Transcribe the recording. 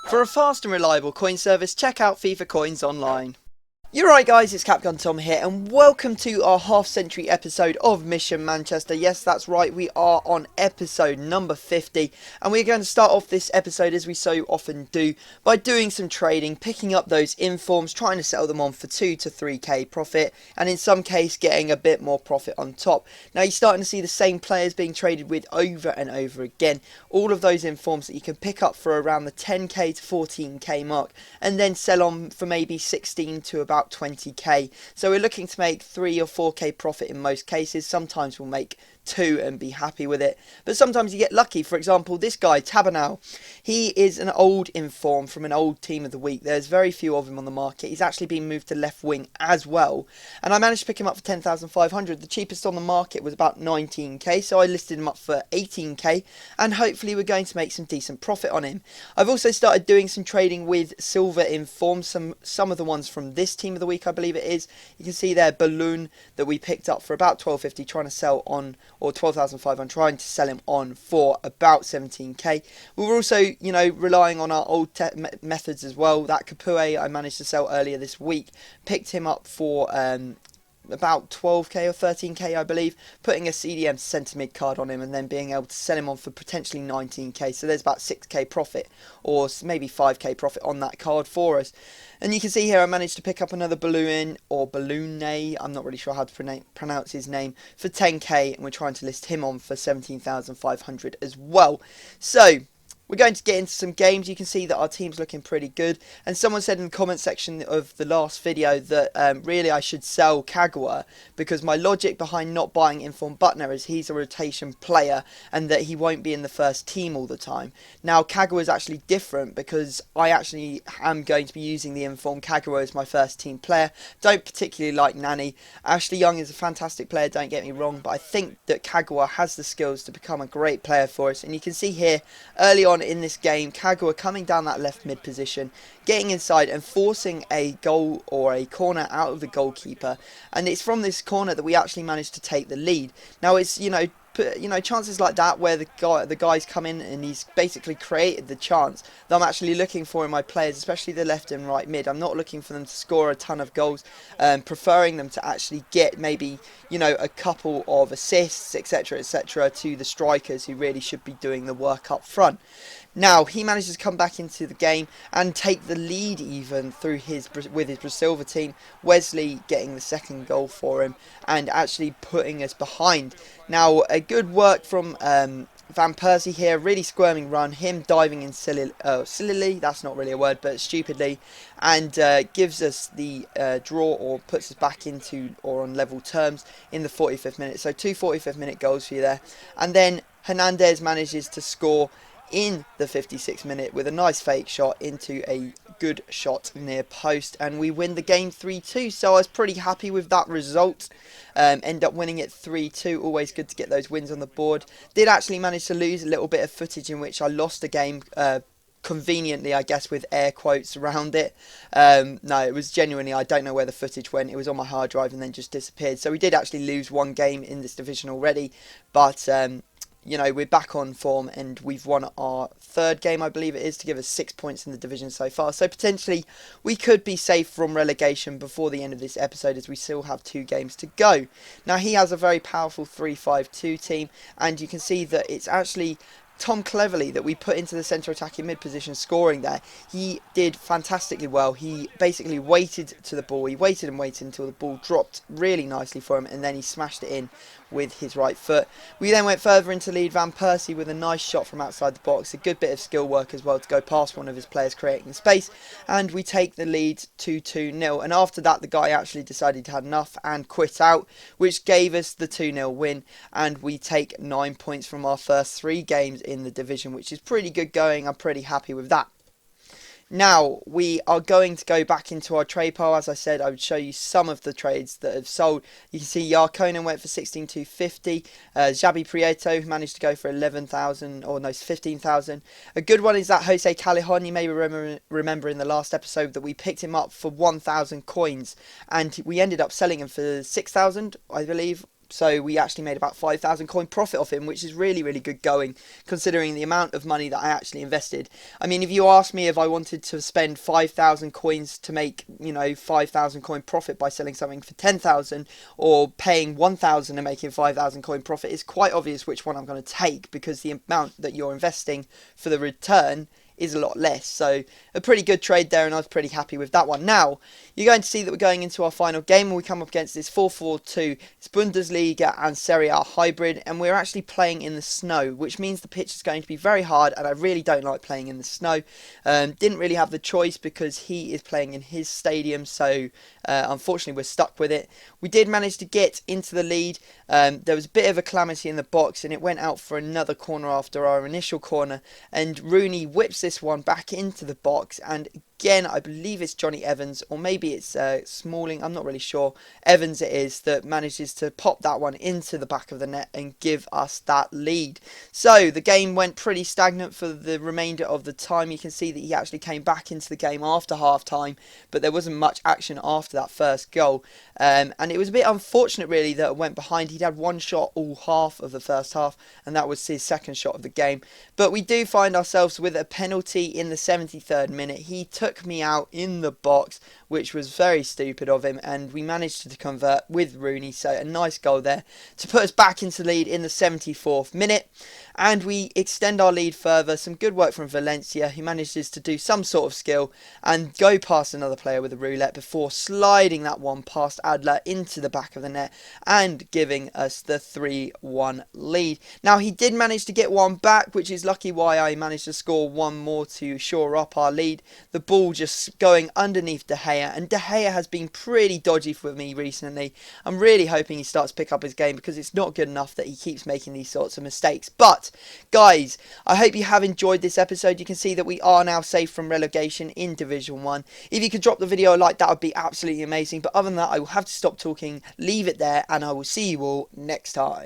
For a fast and reliable coin service, check out FIFA Coins online. You're right guys, it's Capgun Tom here and welcome to our half-century episode of Mission Manchester. Yes, that's right, we are on episode number 50 and we're going to start off this episode as we so often do by doing some trading, picking up those informs, trying to sell them on for 2 to 3k profit and in some case getting a bit more profit on top. Now you're starting to see the same players being traded with over and over again. All of those informs that you can pick up for around the 10k to 14k mark and then sell on for maybe 16 to about 20k. So we're looking to make 3 or 4k profit in most cases. Sometimes we'll make 2 and be happy with it, but sometimes you get lucky. For example, this guy Tabanau, he is an old inform from an old team of the week. There's very few of him on the market. He's actually been moved to left wing as well, and I managed to pick him up for 10,500. The cheapest on the market was about 19k, so I listed him up for 18k, and hopefully we're going to make some decent profit on him. I've also started doing some trading with silver informs, some of the ones from this team of the week, I believe it is. You can see there Balloon that we picked up for about 1250, trying to sell on, or 12,500, trying to sell him on for about 17k. We were also, relying on our old methods as well. That Kapue I managed to sell earlier this week, picked him up for about 12k or 13k I believe, putting a CDM centre mid card on him and then being able to sell him on for potentially 19k, so there's about 6k profit or maybe 5k profit on that card for us. And you can see here I managed to pick up another Balloon or Balloonay, I'm not really sure how to pronounce his name, for 10k, and we're trying to list him on for 17,500 as well. So we're going to get into some games. You can see that our team's looking pretty good. And someone said in the comment section of the last video that really I should sell Kagawa, because my logic behind not buying Inform Butner is he's a rotation player and that he won't be in the first team all the time. Now Kagawa is actually different because I actually am going to be using the Inform Kagawa as my first team player. Don't particularly like Nani. Ashley Young is a fantastic player, don't get me wrong, but I think that Kagawa has the skills to become a great player for us. And you can see here early on in this game, Kagawa coming down that left mid position, getting inside and forcing a goal or a corner out of the goalkeeper, and it's from this corner that we actually managed to take the lead. Now it's chances like that where the guys come in and he's basically created the chance that I'm actually looking for in my players, especially the left and right mid. I'm not looking for them to score a ton of goals, preferring them to actually get maybe a couple of assists, etc, etc, to the strikers who really should be doing the work up front. Now he manages to come back into the game and take the lead even through with his Silver team. Wesley getting the second goal for him and actually putting us behind. Now a good work from Van Persie here, really squirming run, him diving in sillily, that's not really a word, but stupidly, and gives us the draw, or puts us back into or on level terms in the 45th minute. So 2 45th minute goals for you there. And then Hernandez manages to score in the 56th minute with a nice fake shot into a good shot near post, and we win the game 3-2. So I was pretty happy with that result. End up winning it 3-2. Always good to get those wins on the board. Did actually manage to lose a little bit of footage in which I lost a game conveniently, I guess, with air quotes around it. No, it was genuinely, I don't know where the footage went. It was on my hard drive and then just disappeared. So we did actually lose one game in this division already, but we're back on form and we've won our third game, I believe it is, to give us 6 points in the division so far. So potentially we could be safe from relegation before the end of this episode, as we still have 2 games to go. Now he has a very powerful 3-5-2 team, and you can see that it's actually Tom Cleverley that we put into the centre attacking mid position, scoring there. He did fantastically well. He basically waited to the ball. He waited and waited until the ball dropped really nicely for him, and then he smashed it in with his right foot. We then went further into lead. Van Persie with a nice shot from outside the box. A good bit of skill work as well to go past one of his players, creating the space. And we take the lead to 2-0. And after that, the guy actually decided he had enough and quit out, which gave us the 2-0 win. And we take 9 points from our first 3 games in the division, which is pretty good going. I'm pretty happy with that. Now, we are going to go back into our trade pile. As I said, I would show you some of the trades that have sold. You can see Yarkonen went for 16,250. Xabi Prieto managed to go for 11,000, or no, 15,000. A good one is that Jose Callejon. You may remember in the last episode that we picked him up for 1,000 coins, and we ended up selling him for 6,000, I believe. So we actually made about 5,000 coin profit off him, which is really, really good going, considering the amount of money that I actually invested. I mean, if you asked me if I wanted to spend 5,000 coins to make, 5,000 coin profit by selling something for 10,000, or paying 1,000 and making 5,000 coin profit, it's quite obvious which one I'm going to take, because the amount that you're investing for the return is a lot less. So a pretty good trade there, and I was pretty happy with that one. Now you're going to see that we're going into our final game, and we come up against this 4-4-2. It's Bundesliga and Serie A hybrid, and we're actually playing in the snow, which means the pitch is going to be very hard, and I really don't like playing in the snow. Didn't really have the choice because he is playing in his stadium, so unfortunately we're stuck with it. We did manage to get into the lead. There was a bit of a calamity in the box, and it went out for another corner after our initial corner, and Rooney whips this one back into the box, and again, I believe it's Johnny Evans, or maybe it's Smalling, I'm not really sure. Evans it is, that manages to pop that one into the back of the net and give us that lead. So the game went pretty stagnant for the remainder of the time. You can see that he actually came back into the game after half time, but there wasn't much action after that first goal. And it was a bit unfortunate really that it went behind. He'd had one shot all half of the first half, and that was his second shot of the game. But we do find ourselves with a penalty in the 73rd minute. He took me out in the box, which was very stupid of him, and we managed to convert with Rooney. So a nice goal there to put us back into the lead in the 74th minute, and we extend our lead further. Some good work from Valencia, who manages to do some sort of skill and go past another player with a roulette before sliding that one past Adler into the back of the net and giving us the 3-1 lead. Now he did manage to get one back, which is lucky why I managed to score one more to shore up our lead. The ball just going underneath De Gea, and De Gea has been pretty dodgy for me recently. I'm really hoping he starts to pick up his game, because it's not good enough that he keeps making these sorts of mistakes. But guys, I hope you have enjoyed this episode. You can see that we are now safe from relegation in Division 1. If you could drop the video a like, that would be absolutely amazing. But other than that, I will have to stop talking, leave it there, and I will see you all next time.